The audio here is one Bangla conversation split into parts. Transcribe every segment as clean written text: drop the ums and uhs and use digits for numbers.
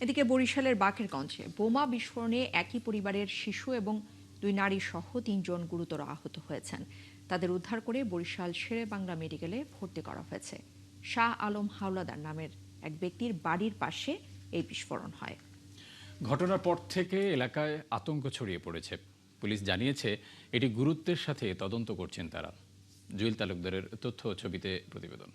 এদিকে বরিশালের বাকেরগঞ্জে বোমা বিস্ফোরণে একই পরিবারের শিশু এবং 2 নারী সহ 3 জন গুরুতর আহত হয়েছেন। তাদের উদ্ধার করে বরিশাল শেরে বাংলা মেডিকেলে ভর্তি করা হয়েছে। শাহ আলম হাওলাদার নামের এক ব্যক্তির বাড়ির পাশে এই বিস্ফোরণ হয়। ঘটনার পর থেকে এলাকায় আতঙ্ক ছড়িয়ে পড়েছে। পুলিশ জানিয়েছে এটি গুরুত্বের সাথে তদন্ত করছেন তারা। জুয়েল তালুকদারের তথ্য ও ছবিতে প্রতিবেদন।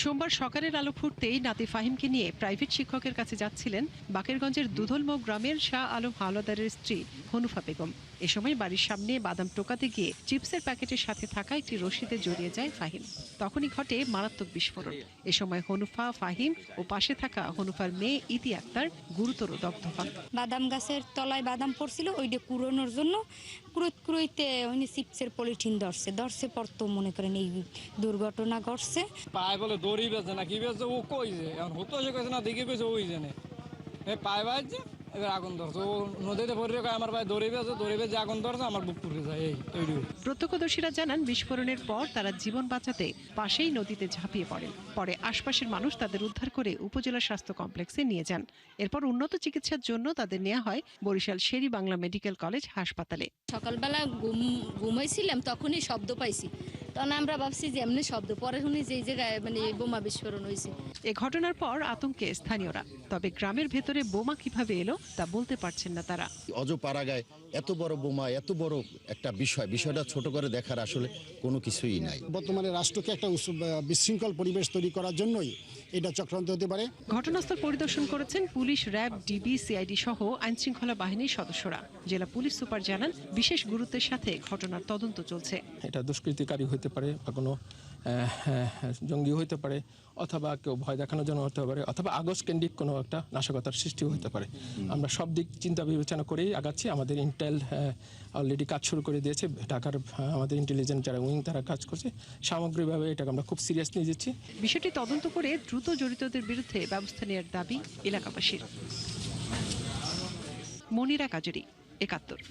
সোমবার সকালের আলো ফুটতেই নাতি ফাহিমকে নিয়ে প্রাইভেট শিক্ষকের কাছে যাচ্ছিলেন বাকেরগঞ্জের দুধলমৌ গ্রামের শাহ আলম হাওলাদারের স্ত্রী হনুফা বেগম। এ সময় বাড়ির সামনে বাদাম টোকাতে গিয়ে চিপসের প্যাকেটের সাথে থাকা একটি রশিদে জড়িয়ে যায় ফাহিম। তখনই ঘটে মারাত্মক বিস্ফোরণ। এ সময় হনুফা, ফাহিম ও পাশে থাকা হনুফার মেয়ে ইতি আক্তার গুরুতর দগ্ধ হন। বাদাম গাছের তলায় বাদাম পড়ছিল, ওইটা কুড়োনোর জন্য কুড়োইতে চিপসের পলিথিন ধরছে পড়তো, মনে করেন এই দুর্ঘটনা ঘটছে। পায় বলে দড়ি বেঁচে না কি বেঁচে ও কই যে এখন হতো সে কেছে না দেখে পেয়েছে ওই জেনে পায়ে বাজছে, এবার আগুন ধরছে। ও নদীতে ভরে রেখে আমার পায়ে দড়ি বেঁচে আগুন ধরছে, আমার বুক পুড়ে যায়। এই প্রত্যক্ষদর্শীরা জানান বিস্ফোরণের পর তারা জীবন বাঁচাতে পাশেই নদীতে ঝাঁপিয়ে পড়েন। পরে আশপাশের মানুষ তাদের উদ্ধার করে উপজেলা স্বাস্থ্য কমপ্লেক্সে নিয়ে যান। এরপর উন্নত চিকিৎসার জন্য তাদের নেওয়া হয় বরিশাল শেরি বাংলা মেডিকেল কলেজ হাসপাতালে। সকালবেলা ঘুমাইছিলাম, তখনই শব্দ পাইছি। তখন আমরা ভাবছি যে এমনি শব্দ, পরে শুনি যে এই জায়গায় বোমা বিস্ফোরণ হয়েছে। এ ঘটনার পর আতঙ্কে স্থানীয়রা। তবে গ্রামের ভেতরে বোমা কিভাবে এলো তা বলতে পারছেন না তারা। অজপাড়াগায় এত বড় বোমা, এত বড় একটা বিষয়টা ছোট করে দেখার আসলে কোনো কিছুই নাই। বর্তমানে রাষ্ট্রকে একটা বিশৃঙ্খল পরিবেশ তৈরি করার জন্যই এটা চক্রান্ত হতে পারে। ঘটনাস্থল পরিদর্শন করেছেন পুলিশ, র্যাব, ডিবি, সিআইডি সহ আইনশৃঙ্খলা বাহিনীর সদস্যরা। জেলা পুলিশ সুপার জানান বিশেষ গুরুত্বের সাথে ঘটনার তদন্ত চলছে। এটা দুষ্কৃতিকারী হতে পারে বা কোনো জঙ্গি হতে পারে, অথবা কেউ ভয় দেখানোর জন্য হতে পারে, অথবা আগস্ট কেন্দ্রিক কোনো একটা নাশকতার সৃষ্টিও হতে পারে। আমরা সব দিক চিন্তা বিবেচনা করেই আগাচ্ছি। আমাদের ইন্টেল অলরেডি কাজ শুরু করে দিয়েছে। ঢাকার আমাদের ইন্টেলিজেন্স যারা উইং তারা কাজ করছে। সামগ্রিকভাবে এটাকে আমরা খুব সিরিয়াসলি নিয়েছি। বিষয়টি তদন্ত করে দ্রুত জড়িতদের বিরুদ্ধে ব্যবস্থা নেওয়ার দাবি এলাকাবাসীর। মনিরা কাজেরি, ৭১।